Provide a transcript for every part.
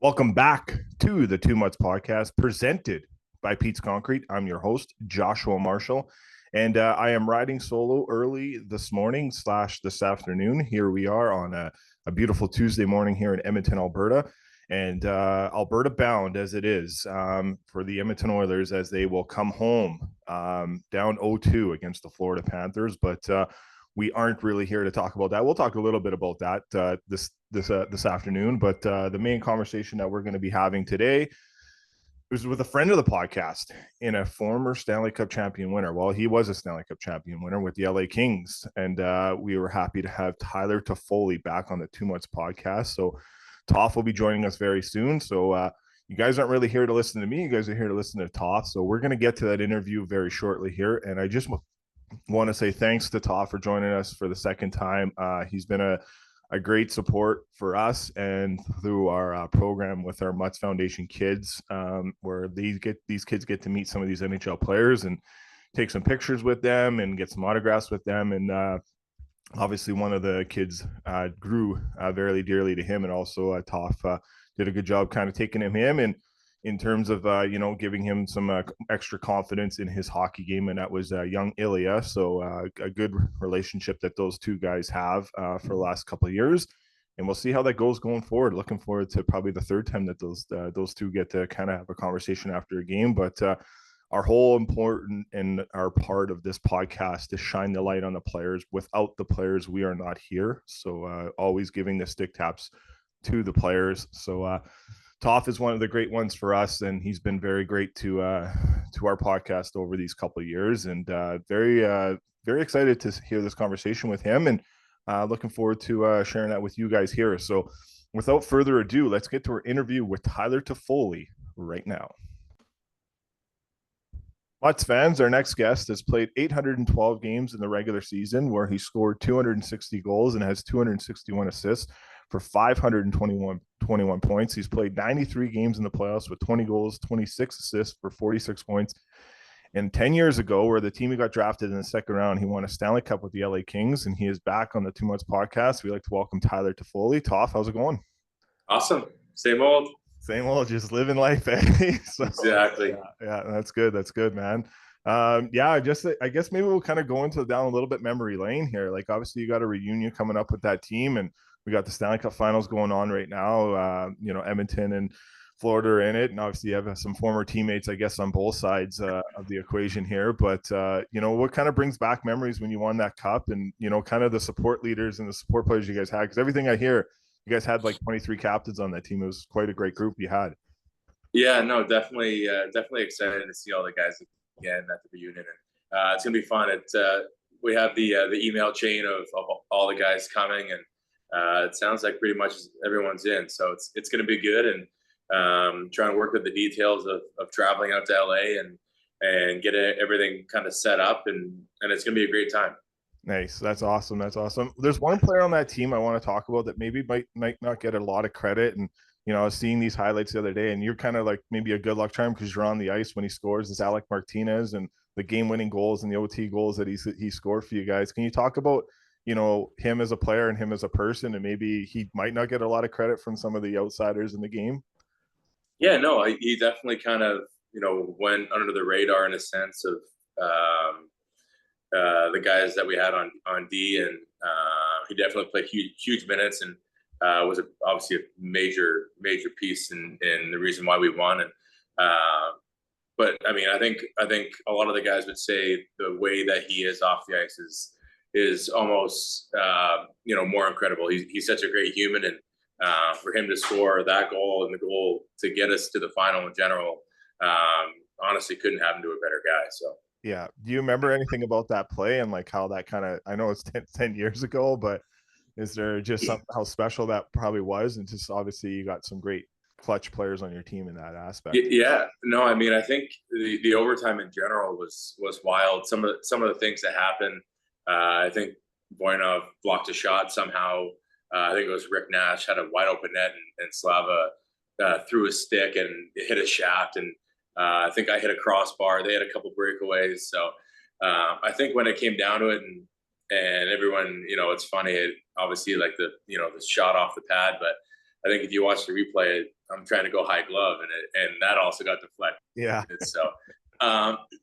Welcome back to the Too Much Podcast presented by Pete's Concrete. I'm your host, Joshua Marshall, and I am riding solo early this morning / this afternoon. Here we are on a beautiful Tuesday morning here in Edmonton, Alberta, and Alberta bound as it is for the Edmonton Oilers as they will come home down 0-2 against the Florida Panthers. But we aren't really here to talk about that. We'll talk a little bit about that this afternoon, but the main conversation that we're going to be having today is with a friend of the podcast and a former Stanley Cup champion winner. Well, he was a Stanley Cup champion winner with the LA Kings, and we were happy to have Tyler Toffoli back on the Too Much podcast. So Toff will be joining us very soon. So you guys aren't really here to listen to me. You guys are here to listen to Toff. So we're going to get to that interview very shortly here. And I just want to say thanks to Toff for joining us for the second time. He's been a great support for us and through our program with our Mutts Foundation kids, where these kids get to meet some of these NHL players and take some pictures with them and get some autographs with them. And obviously one of the kids grew very dearly to him, and also Toff did a good job kind of taking him and in terms of giving him some extra confidence in his hockey game, and that was young Ilya. So a good relationship that those two guys have for the last couple of years, and we'll see how that goes going forward. Looking forward to probably the third time that those two get to kind of have a conversation after a game. But our whole important and our part of this podcast is shine the light on the players. Without the players, we are not here. So always giving the stick taps to the players. So Toff is one of the great ones for us, and he's been very great to our podcast over these couple of years, and very excited to hear this conversation with him, and looking forward to sharing that with you guys here. So without further ado, let's get to our interview with Tyler Toffoli right now. Mutts fans, our next guest has played 812 games in the regular season, where he scored 260 goals and has 261 assists for 521 points. He's played 93 games in the playoffs with 20 goals, 26 assists for 46 points. And 10 years ago, where the team he got drafted in the second round, he won a Stanley Cup with the LA Kings, and he is back on the Too Much podcast. We'd like to welcome Tyler Toffoli. Toff, how's it going? Awesome. Same old, just living life, eh? So, exactly. Yeah, that's good. That's good, man. I guess maybe we'll kind of go down a little bit memory lane here. Like, obviously you got a reunion coming up with that team, and we got the Stanley Cup finals going on right now. Edmonton and Florida are in it, and obviously you have some former teammates, I guess, on both sides of the equation here. But what kind of brings back memories when you won that cup, and kind of the support leaders and the support players you guys had? Because everything I hear, you guys had like 23 captains on that team. It was quite a great group you had. Yeah, no, definitely excited to see all the guys again at the reunion, and it's gonna be fun. We have the email chain of all the guys coming, and it sounds like pretty much everyone's in, so it's going to be good, and trying to work with the details of traveling out to LA and get everything kind of set up, and it's going to be a great time. Nice. That's awesome. There's one player on that team I want to talk about that maybe might not get a lot of credit, and I was seeing these highlights the other day, and you're kind of like maybe a good luck charm because you're on the ice when he scores. Is Alec Martinez, and the game-winning goals and the OT goals that he scored for you guys. Can you talk about him as a player and him as a person, and maybe he might not get a lot of credit from some of the outsiders in the game? Yeah, no, he definitely kind of, went under the radar in a sense of the guys that we had on D, and he definitely played huge minutes, and was obviously a major piece in the reason why we won. And but I mean, I think a lot of the guys would say the way that he is off the ice is almost more incredible. He's such a great human, and for him to score that goal and the goal to get us to the final in general, honestly couldn't happen to a better guy. So yeah, do you remember anything about that play and like how that kind of, I know it's 10 years ago, but is there just something how special that probably was? And just obviously you got some great clutch players on your team in that aspect. Yeah, no, I mean, I think the overtime in general was wild. Some of the things that happened. I think Voinov blocked a shot somehow. I think it was Rick Nash had a wide open net, and Slava threw a stick and it hit a shaft. And I think I hit a crossbar. They had a couple breakaways. So I think when it came down to it, and everyone, it's funny, obviously like the shot off the pad, but I think if you watch the replay, I'm trying to go high glove, and that also got deflected. Yeah. So,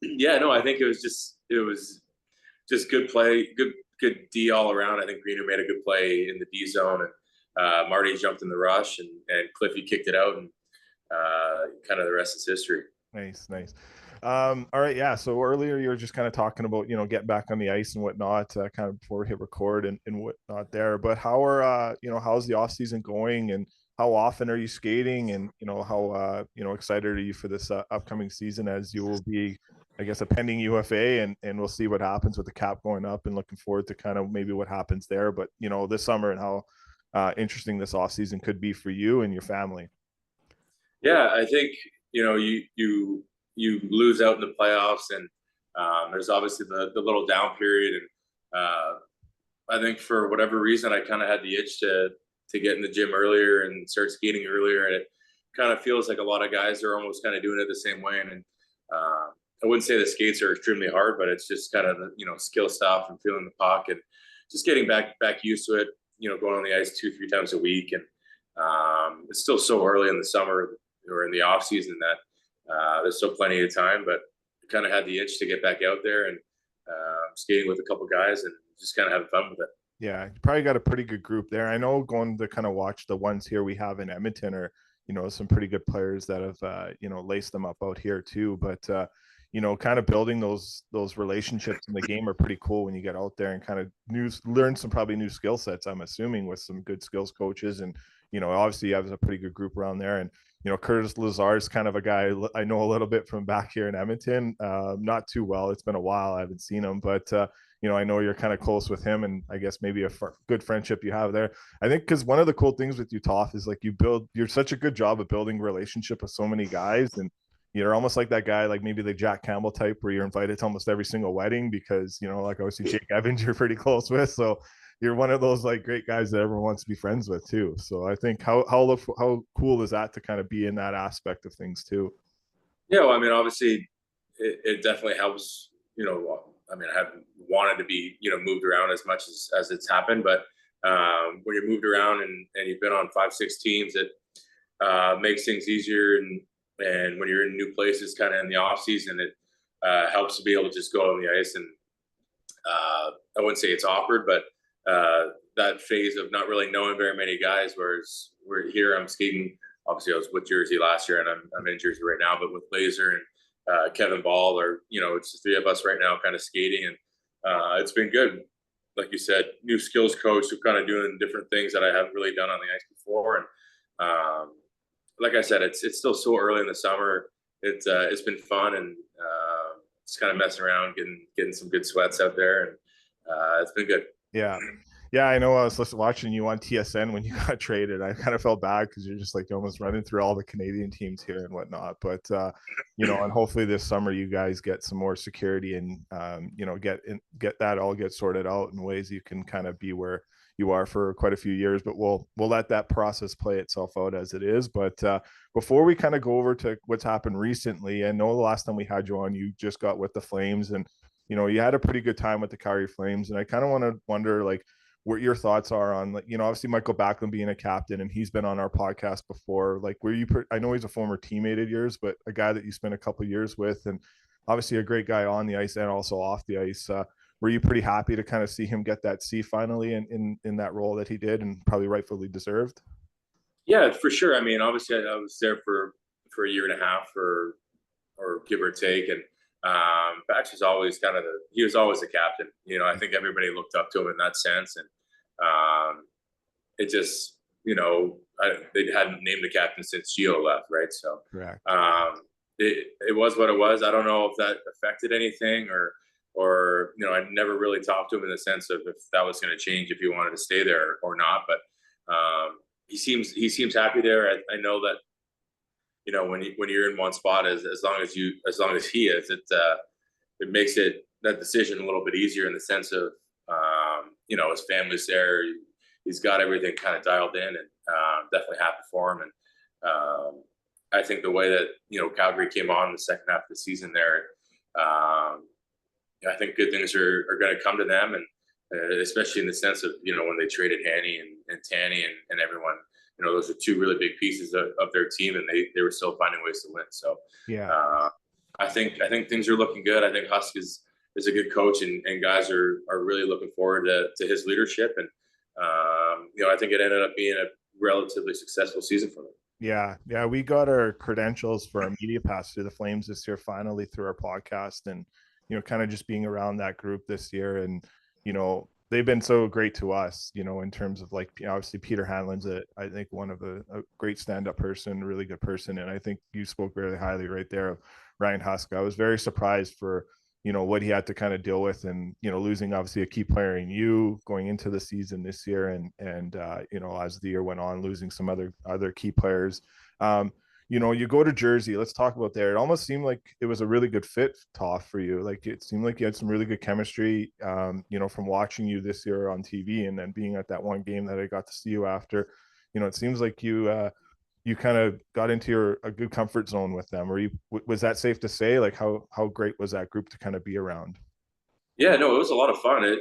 yeah, no, I think it was just good play, good D all around. I think Greener made a good play in the D zone, and Marty jumped in the rush, and Cliffy kicked it out, and kind of the rest is history. Nice. All right. Yeah. So earlier you were just kind of talking about, getting back on the ice and whatnot, kind of before we hit record and whatnot there. But how are, how's the off season going, and how often are you skating, and, how, excited are you for this upcoming season, as you will be, I guess, a pending UFA, and we'll see what happens with the cap going up, and looking forward to kind of maybe what happens there. But, this summer, and how interesting this off season could be for you and your family. Yeah, I think, you lose out in the playoffs, and there's obviously the little down period, and I think for whatever reason I kind of had the itch to get in the gym earlier and start skating earlier, and it kind of feels like a lot of guys are almost kind of doing it the same way. And I wouldn't say the skates are extremely hard, but it's just kind of the skill stuff and feeling the puck and just getting back used to it, going on the ice 2-3 times a week. And it's still so early in the summer or in the off season that there's still plenty of time, but kind of had the itch to get back out there and skating with a couple guys and just kind of having fun with it. Yeah, you probably got a pretty good group there. I know, going to kind of watch the ones here we have in Edmonton are, some pretty good players that have, laced them up out here too. But, kind of building those relationships in the game are pretty cool when you get out there and kind of learn some probably new skill sets, I'm assuming, with some good skills coaches. And, obviously you have a pretty good group around there. And, Curtis Lazar is kind of a guy I know a little bit from back here in Edmonton. Not too well. It's been a while. I haven't seen him, but, I know you're kind of close with him, and I guess maybe a good friendship you have there. I think because one of the cool things with you, Toff, is like you're such a good job of building relationship with so many guys, and you're almost like that guy, like maybe the Jack Campbell type, where you're invited to almost every single wedding because, like obviously Jake Evans, you're pretty close with. So you're one of those like great guys that everyone wants to be friends with too. So I think how cool is that to kind of be in that aspect of things too? Yeah, well, I mean, obviously it definitely helps, I mean, I haven't wanted to be, moved around as much as it's happened, but when you're moved around and you've been on 5-6 teams, it makes things easier. And when you're in new places, kind of in the off season, it helps to be able to just go on the ice. And I wouldn't say it's awkward, but that phase of not really knowing very many guys, whereas we're here, I'm skating. Obviously, I was with Jersey last year, and I'm in Jersey right now, but with Laser and Kevin Ball, or it's the three of us right now kind of skating, and it's been good. Like you said, new skills coach who kind of doing different things that I haven't really done on the ice before. And like I said, it's still so early in the summer. It's been fun, and just kind of messing around, getting some good sweats out there, and it's been good. Yeah, I know. I was watching you on TSN when you got traded. I kind of felt bad because you're just like almost running through all the Canadian teams here and whatnot. But and hopefully this summer you guys get some more security and get that all get sorted out in ways you can kind of be where you are for quite a few years. But we'll let that process play itself out as it is. But before we kind of go over to what's happened recently, I know the last time we had you on, you just got with the Flames, and you had a pretty good time with the Calgary Flames. And I kind of want to wonder, like, what your thoughts are on, like, obviously Michael Backlund being a captain, and he's been on our podcast before. Like, I know he's a former teammate of yours, but a guy that you spent a couple of years with, and obviously a great guy on the ice and also off the ice. Were you pretty happy to kind of see him get that C finally in that role that he did, and probably rightfully deserved? Yeah, for sure. I mean, obviously I was there for a year and a half, or give or take, and Bax was always he was always the captain. I think everybody looked up to him in that sense, and it just, they hadn't named a captain since Gio left, right? So correct. It was what it was. I don't know if that affected anything, or I never really talked to him in the sense of if that was going to change, if he wanted to stay there or not. But he seems happy there. I know that, when you're in one spot, as long as he is, it makes that decision a little bit easier in the sense of, his family's there. He's got everything kind of dialed in, and definitely happy for him. And I think the way that, Calgary came on the second half of the season there, I think good things are going to come to them, and especially in the sense of, when they traded Hanny and Tanny and everyone, those are two really big pieces of their team, and they were still finding ways to win. So Yeah. I think things are looking good. I think Husk is a good coach, and guys are really looking forward to his leadership. And I think it ended up being a relatively successful season for them. Yeah, we got our credentials for our media pass through the Flames this year, finally through our podcast, and kind of just being around that group this year, and they've been so great to us, in terms of like obviously Peter Hanlon's I think one of a great stand-up person, really good person, and I think you spoke really highly right there of Ryan Husk. I was very surprised for what he had to kind of deal with, and losing obviously a key player in you going into the season this year, and as the year went on, losing some other key players. You go to Jersey. Let's talk about there. It almost seemed like it was a really good fit, Toff, for you. Like it seemed like you had some really good chemistry. From watching you this year on TV, and then being at that one game that I got to see you after. It seems like you kind of got into a good comfort zone with them. Or was that safe to say? Like how great was that group to kind of be around? Yeah, no, it was a lot of fun.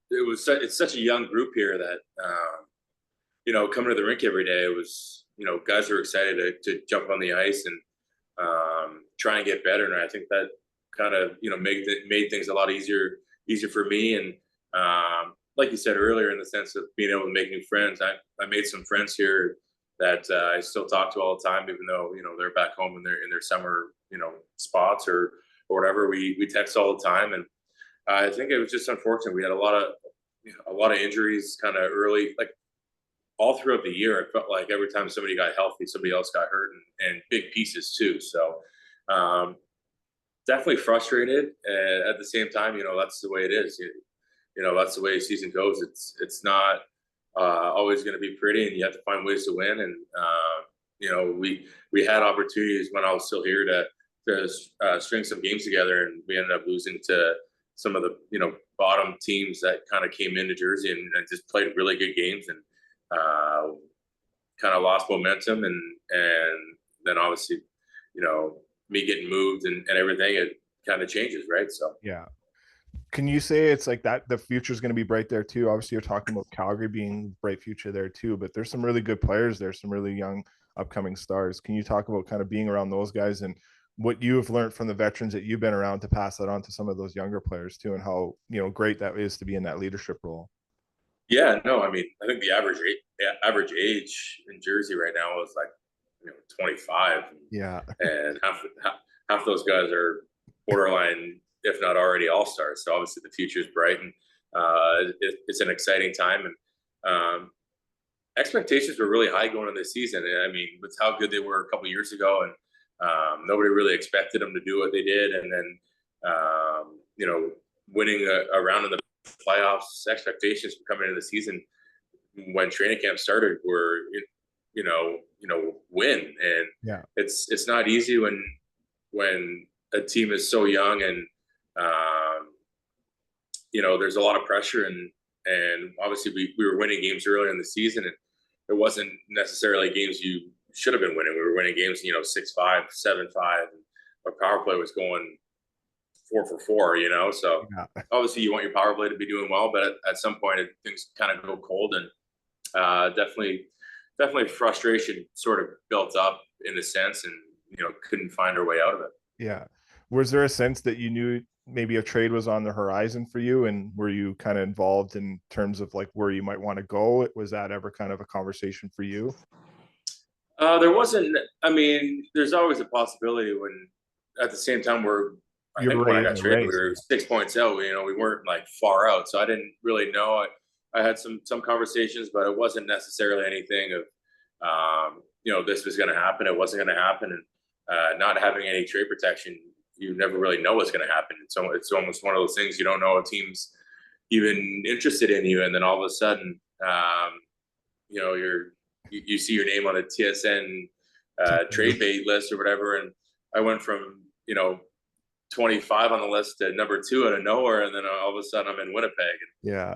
It's such a young group here that coming to the rink every day, it was guys were excited to jump on the ice and try and get better. And I think that kind of made things a lot easier for me. And like you said earlier, in the sense of being able to make new friends, I made some friends here that I still talk to all the time, even though they're back home in their summer spots or whatever. We text all the time, and I think it was just unfortunate. We had a lot of injuries kind of early, like all throughout the year. It felt like every time somebody got healthy, somebody else got hurt, and big pieces too. So definitely frustrated. And at the same time, that's the way it is. That's the way a season goes. It's not always going to be pretty, and you have to find ways to win. And we had opportunities when I was still here to string some games together, and we ended up losing to some of the bottom teams that kind of came into Jersey and just played really good games, and kind of lost momentum, and then obviously me getting moved and everything, it kind of changes, right? So yeah. Can you say it's like that the future is going to be bright there too? Obviously, you're talking about Calgary being bright future there too, but there's some really good players there, some really young upcoming stars. Can you talk about kind of being around those guys and what you have learned from the veterans that you've been around to pass that on to some of those younger players too, and how great that is to be in that leadership role? Yeah, no, I mean, I think the average age in Jersey right now is like 25. Yeah, and half those guys are borderline, if not already all-stars. So obviously the future is bright, and it's an exciting time. And expectations were really high going into the season. I mean, with how good they were a couple of years ago, and nobody really expected them to do what they did. And then, winning a round in the playoffs, expectations for coming into the season when training camp started were, win. And yeah, it's not easy when a team is so young, and there's a lot of pressure, and obviously we were winning games earlier in the season, and it wasn't necessarily games you should have been winning. We were winning games 6-5, 7-5, and our power play was going 4 for 4. So yeah. obviously you want your power play to be doing well, but at some point things kind of go cold, and definitely frustration sort of built up in a sense, and couldn't find our way out of it. Yeah. Was there a sense that you knew maybe a trade was on the horizon for you, and were you kind of involved in terms of like where you might want to go? Was that ever kind of a conversation for you? There wasn't. I mean, there's always a possibility when, at the same time, I You're think when right I in got the traded, race. we were 6 points out. We weren't like far out, so I didn't really know. I had some conversations, but it wasn't necessarily anything of, this was going to happen. It wasn't going to happen, and not having any trade protection, you never really know what's going to happen. So it's almost one of those things, you don't know a team's even interested in you, and then all of a sudden, you see your name on a TSN trade bait list or whatever, and I went from 25 on the list to number 2 out of nowhere, and then all of a sudden I'm in Winnipeg. Yeah.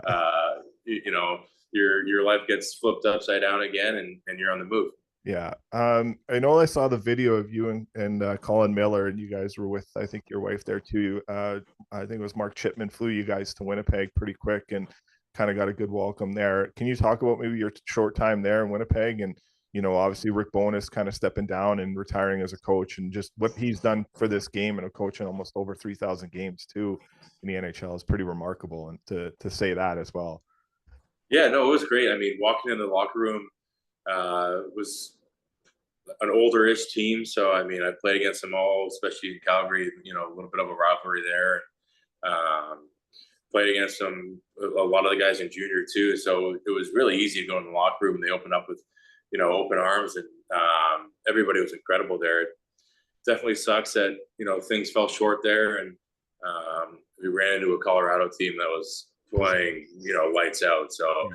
Your life gets flipped upside down again, and you're on the move. Yeah. I know I saw the video of you and Colin Miller, and you guys were with, I think, your wife there too. I think it was Mark Chipman flew you guys to Winnipeg pretty quick and kind of got a good welcome there. Can you talk about maybe your short time there in Winnipeg and, obviously Rick Bowness kind of stepping down and retiring as a coach, and just what he's done for this game and coaching almost over 3,000 games too in the NHL is pretty remarkable. And to say that as well. Yeah, no, it was great. I mean, walking in the locker room was an older-ish team. So, I mean, I played against them all, especially in Calgary, a little bit of a rivalry there. Played against them, a lot of the guys in junior too. So it was really easy to go in the locker room. They opened up with, open arms, and everybody was incredible there. It definitely sucks that, things fell short there. And we ran into a Colorado team that was playing, lights out. So,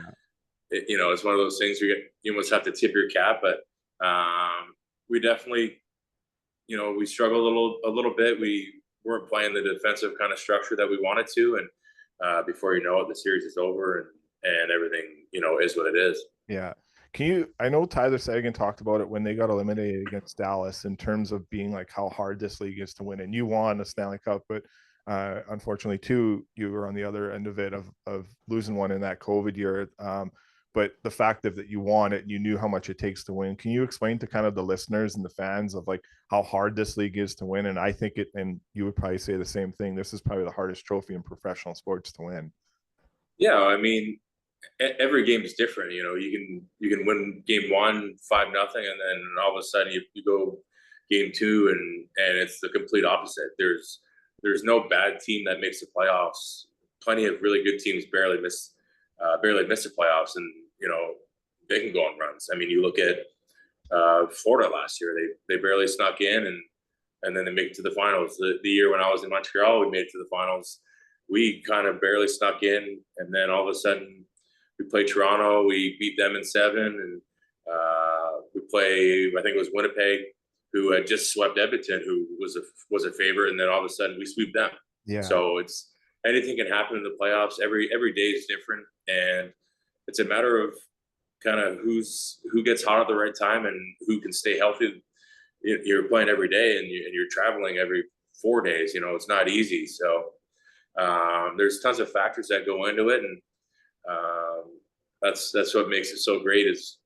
it's one of those things where you almost have to tip your cap, but we definitely, we struggled a little bit. We weren't playing the defensive kind of structure that we wanted to. And before you know it, the series is over, and everything, is what it is. Yeah. I know Tyler Seguin talked about it when they got eliminated against Dallas in terms of being like how hard this league is to win, and you won a Stanley Cup, but unfortunately too, you were on the other end of it of losing one in that COVID year. But the fact that you won it and you knew how much it takes to win, can you explain to kind of the listeners and the fans of like how hard this league is to win? And I think and you would probably say the same thing, this is probably the hardest trophy in professional sports to win. Yeah, I mean, every game is different. You can win game 1 5-0, and then all of a sudden you go game 2, and it's the complete opposite. There's no bad team that makes the playoffs. Plenty of really good teams barely miss the playoffs, and they can go on runs. I mean, you look at Florida last year; they barely snuck in, and then they make it to the finals. The year when I was in Montreal, we made it to the finals. We kind of barely snuck in, and then all of a sudden we played Toronto. We beat them in 7, and we play, I think it was Winnipeg, who had just swept Edmonton, who was a favorite, and then all of a sudden we sweep them. Yeah. So it's anything can happen in the playoffs. Every day is different, and it's a matter of kind of who gets hot at the right time and who can stay healthy. You're playing every day, and you're traveling every 4 days. It's not easy. So there's tons of factors that go into it, and that's what makes it so great is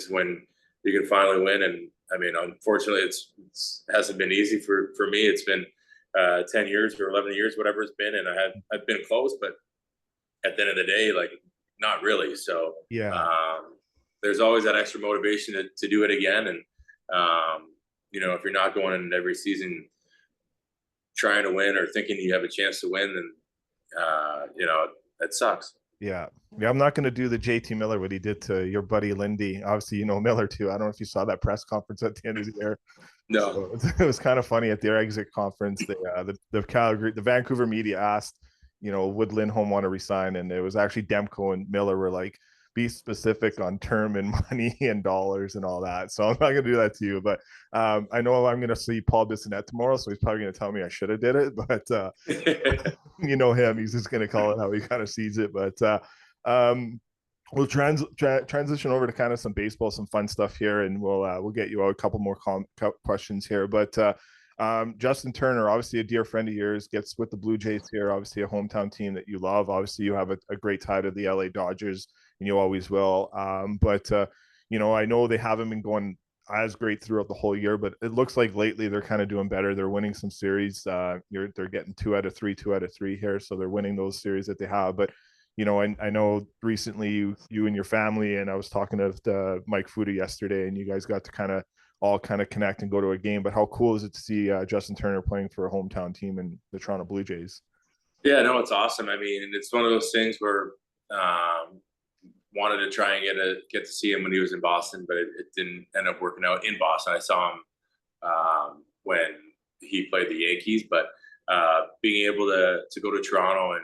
when you can finally win. And I mean, unfortunately, it hasn't been easy for me. It's been 10 years or 11 years, whatever it's been, and I've been close, but at the end of the day, like, not really. So yeah, there's always that extra motivation to do it again. And if you're not going in every season trying to win or thinking you have a chance to win, then that sucks. Yeah, I'm not going to do the JT Miller what he did to your buddy Lindy. Obviously, Miller too. I don't know if you saw that press conference at the end of the year. No, so it was kind of funny at their exit conference. The Vancouver media asked, would Lindholm want to resign, and it was actually Demko and Miller were like, be specific on term and money and dollars and all that. So I'm not going to do that to you, but I know I'm going to see Paul Bissonnette tomorrow, so he's probably going to tell me I should have did it, but him, he's just going to call it how he kind of sees it. But we'll transition over to kind of some baseball, some fun stuff here, and we'll get you out a couple more questions here. But Justin Turner, obviously a dear friend of yours, gets with the Blue Jays here, obviously a hometown team that you love. Obviously you have a great tie to the LA Dodgers, and you always will. But I know they haven't been going as great throughout the whole year, but it looks like lately they're kind of doing better. They're winning some series. They're getting 2 out of 3 here, so they're winning those series that they have. But I know recently you and your family, and I was talking to Mike Fuda yesterday, and you guys got to all connect and go to a game. But how cool is it to see Justin Turner playing for a hometown team in the Toronto Blue Jays? Yeah, no, it's awesome. I mean, it's one of those things where wanted to try and get to see him when he was in Boston, but it didn't end up working out in Boston. I saw him when he played the Yankees, but being able to go to Toronto and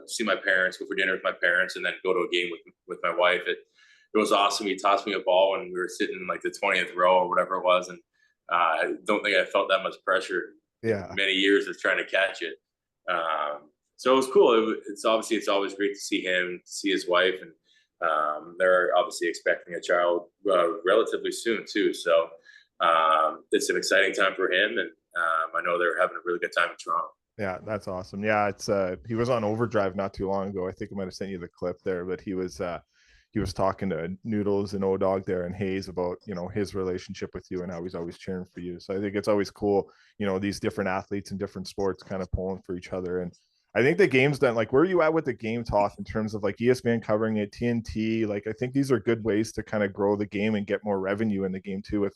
see my parents, go for dinner with my parents, and then go to a game with my wife, it was awesome. He tossed me a ball when we were sitting in like the 20th row or whatever it was, and I don't think I felt that much pressure in many years of trying to catch it. So it was cool. It's always great to see him, to see his wife, and they're obviously expecting a child relatively soon too. So it's an exciting time for him, and I know they're having a really good time in Toronto. Yeah, that's awesome. Yeah, it's he was on Overdrive not too long ago. I think I might have sent you the clip there, but he was he was talking to Noodles and O-Dog there and Hayes about, you know, his relationship with you and how he's always cheering for you. So I think it's always cool, you know, these different athletes in different sports kind of pulling for each other. And I think the game's done. Like, where are you at with the game, Toff, in terms of like ESPN covering it, TNT? Like, I think these are good ways to kind of grow the game and get more revenue in the game too,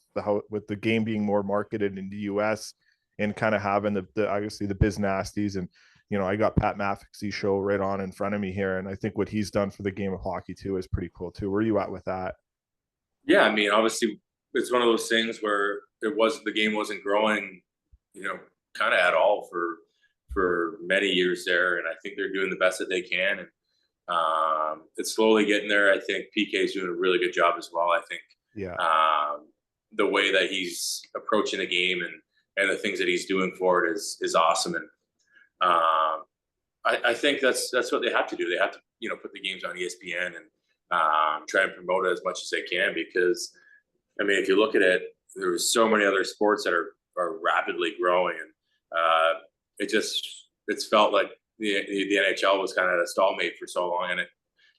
with the game being more marketed in the US and kind of having the obviously the biz nasties. And you know, I got Pat McAfee's show right on in front of me here, and I think what he's done for the game of hockey too is pretty cool too. Where are you at with that? Yeah, I mean, obviously, it's one of those things where the game wasn't growing, you know, kind of at all for many years there, and I think they're doing the best that they can, and it's slowly getting there. I think PK's doing a really good job as well. I think Yeah. the way that he's approaching the game and the things that he's doing for it is awesome, and I think that's what they have to do. They have to, you know, put the games on ESPN and try and promote it as much as they can, because I mean, if you look at it, there's so many other sports that are rapidly growing, and it's felt like the NHL was kind of a stalemate for so long,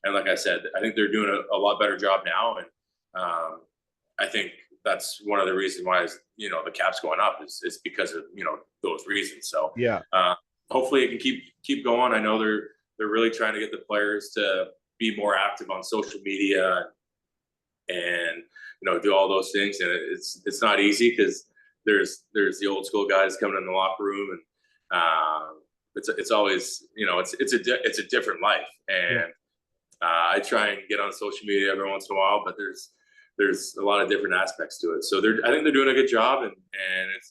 and like I said, I think they're doing a lot better job now, and I think that's one of the reasons why you know the cap's going up is because of, you know, those reasons. So Yeah. Hopefully it can keep going. I know they're really trying to get the players to be more active on social media and, you know, do all those things, and it's not easy because there's the old school guys coming in the locker room, and it's always, you know, it's a different life, and I try and get on social media every once in a while, but there's a lot of different aspects to it. So I think they're doing a good job, and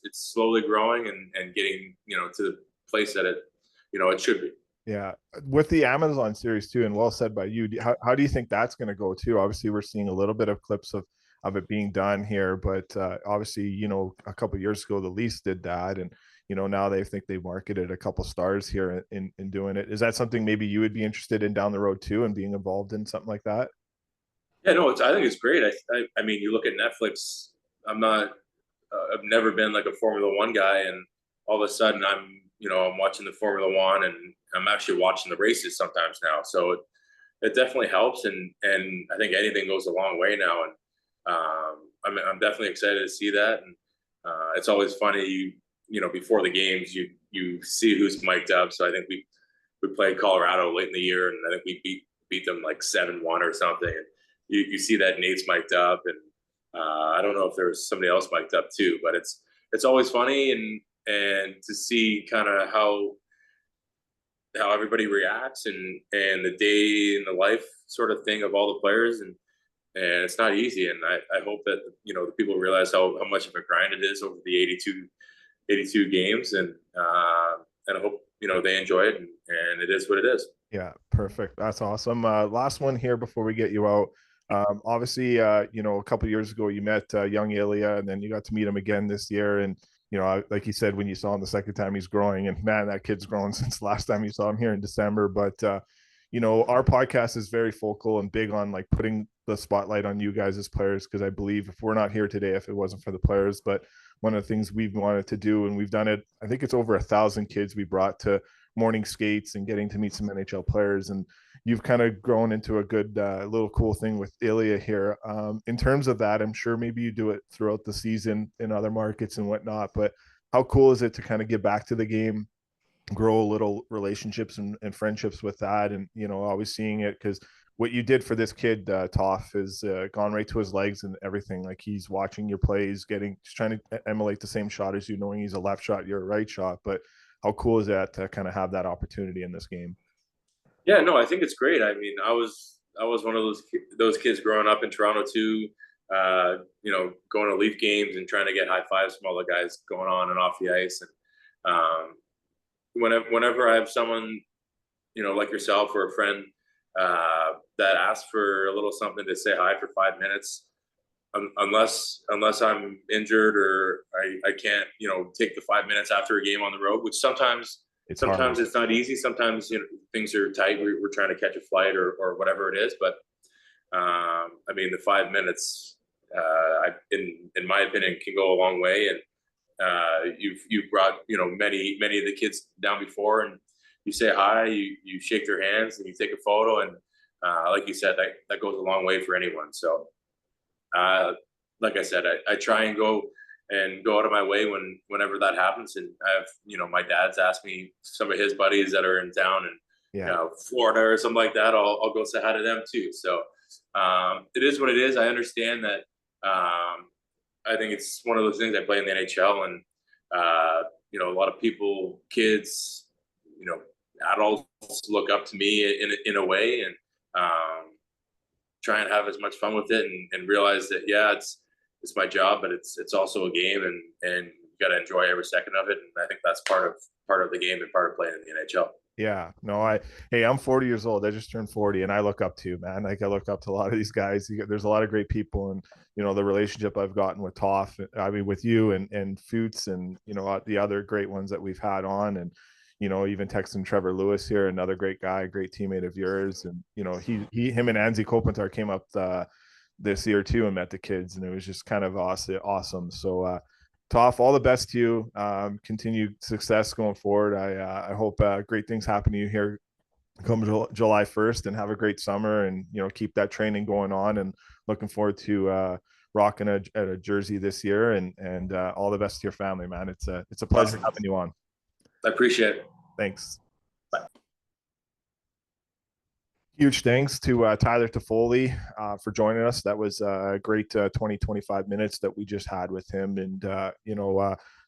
it's slowly growing and getting, you know, to the place that it should be. Yeah, with the Amazon series too, and well said by you. How do you think that's going to go too? Obviously, we're seeing a little bit of clips of it being done here, but obviously, you know, a couple of years ago, the Leafs did that, and you know, now they think they marketed a couple stars here in doing it. Is that something maybe you would be interested in down the road too, and being involved in something like that? Yeah, no, I think it's great. I mean, you look at Netflix. I've never been like a Formula One guy, and all of a sudden I'm watching the Formula One, and I'm actually watching the races sometimes now. So it definitely helps, and I think anything goes a long way now. And I'm definitely excited to see that. And it's always funny, you know, before the games, you see who's mic'd up. So I think we played Colorado late in the year, and I think we beat them like 7-1 or something. And you see that Nate's mic'd up, and I don't know if there was somebody else mic'd up too, but it's always funny and to see kind of how everybody reacts and the day in the life sort of thing of all the players, and it's not easy. And I hope that, you know, the people realize how much of a grind it is over the 82 games, and I hope, you know, they enjoy it, and it is what it is. Yeah, perfect. That's awesome. Last one here before we get you out. Obviously, you know, a couple years ago you met young Ilya, and then you got to meet him again this year. And you know, like you said, when you saw him the second time, he's growing, and man, that kid's grown since the last time you saw him here in December. But you know, our podcast is very focal and big on like putting the spotlight on you guys as players, because I believe if we're not here today, if it wasn't for the players, but one of the things we've wanted to do, and we've done it, I think it's over 1,000 kids we brought to morning skates and getting to meet some NHL players. And you've kind of grown into a good little cool thing with Ilya here. In terms of that, I'm sure maybe you do it throughout the season in other markets and whatnot, but how cool is it to kind of get back to the game, grow little relationships and friendships with that? And, you know, always seeing it, because what you did for this kid, Toff, is gone right to his legs and everything. Like, he's watching your plays, just trying to emulate the same shot as you, knowing he's a left shot, you're a right shot. But how cool is that to kind of have that opportunity in this game? Yeah, no, I think it's great. I mean, I was one of those kids growing up in Toronto too. You know, going to Leaf games and trying to get high fives from all the guys going on and off the ice. And whenever I have someone, you know, like yourself or a friend that asks for a little something to say hi for 5 minutes, unless I'm injured or I can't, you know, take the 5 minutes after a game on the road, which sometimes it's not easy. Sometimes, you know, things are tight. We're trying to catch a flight or whatever it is. But I mean, the 5 minutes, in my opinion, can go a long way. And you've brought, you know, many of the kids down before, and you say hi, you shake their hands, and you take a photo, and like you said, that goes a long way for anyone. So, like I said, I try and go out of my way whenever that happens. And my dad's asked me some of his buddies that are in town and Florida or something like that. I'll go say hi to them too. So it is what it is. I understand that. I think it's one of those things. I play in the NHL, and a lot of people, kids, adults look up to me in a way, and try and have as much fun with it, and realize that it's my job, but it's also a game, and you got to enjoy every second of it. And I think that's part of the game and part of playing in the NHL. Yeah, no, I'm 40 years old. I just turned 40, and I look up to you, man. Like, I look up to a lot of these guys. There's a lot of great people, and the relationship I've gotten with Toff, I mean, with you and Foots, and the other great ones that we've had on, and even texting Trevor Lewis here, another great guy, great teammate of yours, and him and Anzi Kopitar came up this year too and met the kids, and it was just kind of awesome. So Toff, all the best to you. Continued success going forward. I hope great things happen to you here come July 1st, and have a great summer, and keep that training going on, and looking forward to rocking a jersey this year, and all the best to your family, man. It's a pleasure having you on. I appreciate it. Thanks. Bye. Huge thanks to Tyler Toffoli for joining us. That was a great 25 minutes that we just had with him. And,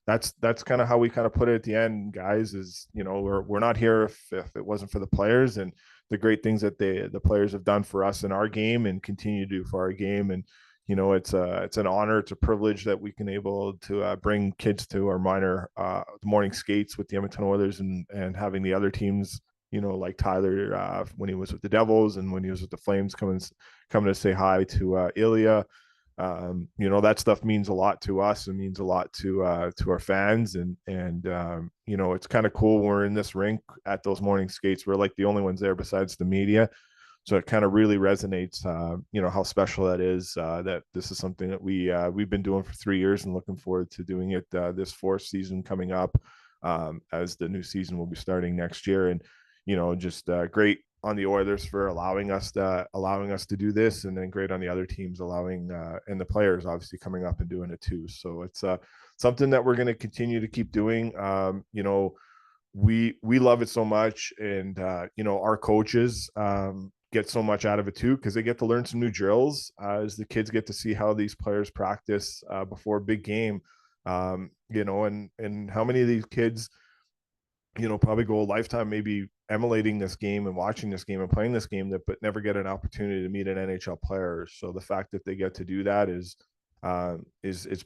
that's kind of how we kind of put it at the end, guys, is, we're not here if it wasn't for the players and the great things that the players have done for us in our game and continue to do for our game. And, it's an honor, it's a privilege that we can able to bring kids to our minor morning skates with the Edmonton Oilers, and having the other teams, like Tyler when he was with the Devils, and when he was with the Flames, coming to say hi to Ilya. That stuff means a lot to us, and means a lot to our fans, and it's kind of cool when we're in this rink at those morning skates. We're like the only ones there besides the media. So it kind of really resonates, how special that is, that this is something that we've been doing for 3 years, and looking forward to doing it this fourth season coming up, as the new season will be starting next year. And, just great on the Oilers for allowing us to do this, and then great on the other teams allowing, and the players obviously coming up and doing it too. So it's something that we're going to continue to keep doing. We love it so much, and our coaches get so much out of it too, because they get to learn some new drills, as the kids get to see how these players practice before a big game, and how many of these kids probably go a lifetime maybe emulating this game and watching this game and playing this game, but never get an opportunity to meet an NHL player. So the fact that they get to do that is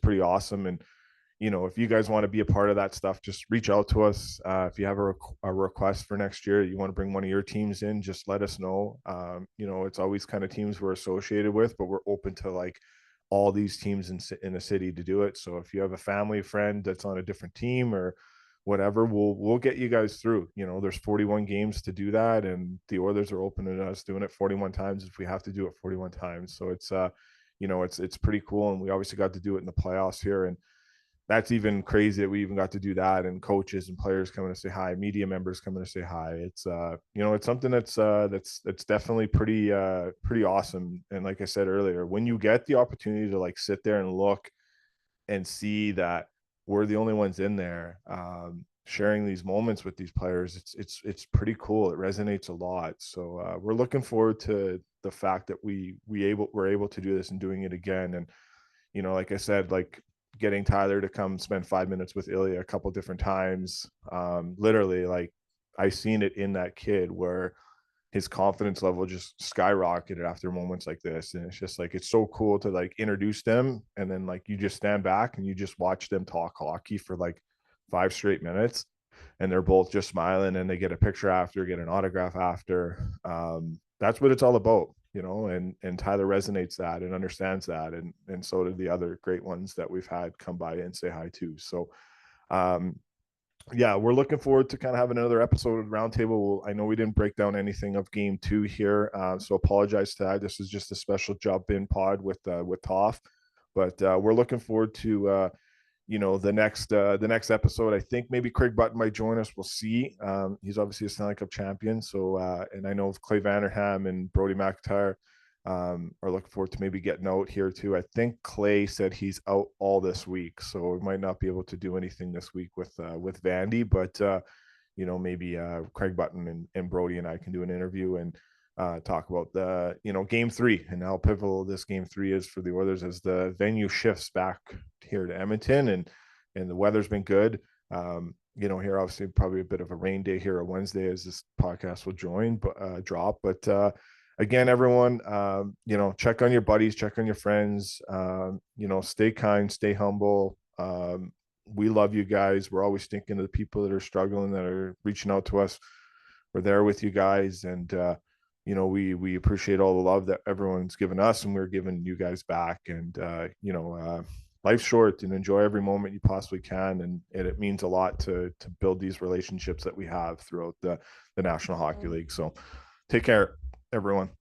pretty awesome. And if you guys want to be a part of that stuff, just reach out to us. If you have a request for next year, you want to bring one of your teams in, just let us know. It's always kind of teams we're associated with, but we're open to like all these teams in the city to do it. So if you have a family friend that's on a different team or whatever, we'll get you guys through. There's 41 games to do that, and the Oilers are open to us doing it 41 times if we have to do it 41 times. So it's it's pretty cool, and we obviously got to do it in the playoffs here, and that's even crazy that we even got to do that, and coaches and players coming to say hi, media members coming to say hi. It's it's something that's definitely pretty awesome. And like I said earlier, when you get the opportunity to like sit there and look and see that we're the only ones in there sharing these moments with these players, it's pretty cool. It resonates a lot. So we're looking forward to the fact that we're able to do this and doing it again. And like I said, like getting Tyler to come spend 5 minutes with Ilya a couple different times, literally, like I seen it in that kid where his confidence level just skyrocketed after moments like this. And it's just like, it's so cool to like introduce them, and then like you just stand back and you just watch them talk hockey for like 5 straight minutes, and they're both just smiling, and they get a picture after, get an autograph after. That's what it's all about, and Tyler resonates that and understands that. And so did the other great ones that we've had come by and say hi to. So, yeah, we're looking forward to kind of having another episode of Roundtable. I know we didn't break down anything of Game 2 here, so apologize to that. This is just a special jump in pod with Toff, but we're looking forward to the next episode, I think maybe Craig Button might join us. We'll see. He's obviously a Stanley Cup champion. So, and I know Clay Vanderham and Brody McIntyre are looking forward to maybe getting out here too. I think Clay said he's out all this week, so we might not be able to do anything this week with Vandy, but maybe Craig Button and Brody and I can do an interview and talk about the game 3 and how pivotal this game 3 is for the Oilers as the venue shifts back here to Edmonton, and the weather's been good. Here obviously probably a bit of a rain day here on Wednesday as this podcast will drop, but again, everyone, check on your buddies, check on your friends, stay kind, stay humble. We love you guys. We're always thinking of the people that are struggling, that are reaching out to us. We're there with you guys, and we appreciate all the love that everyone's given us, and we're giving you guys back. And life's short, and enjoy every moment you possibly can. And it means a lot to build these relationships that we have throughout the National Hockey League. So take care, everyone.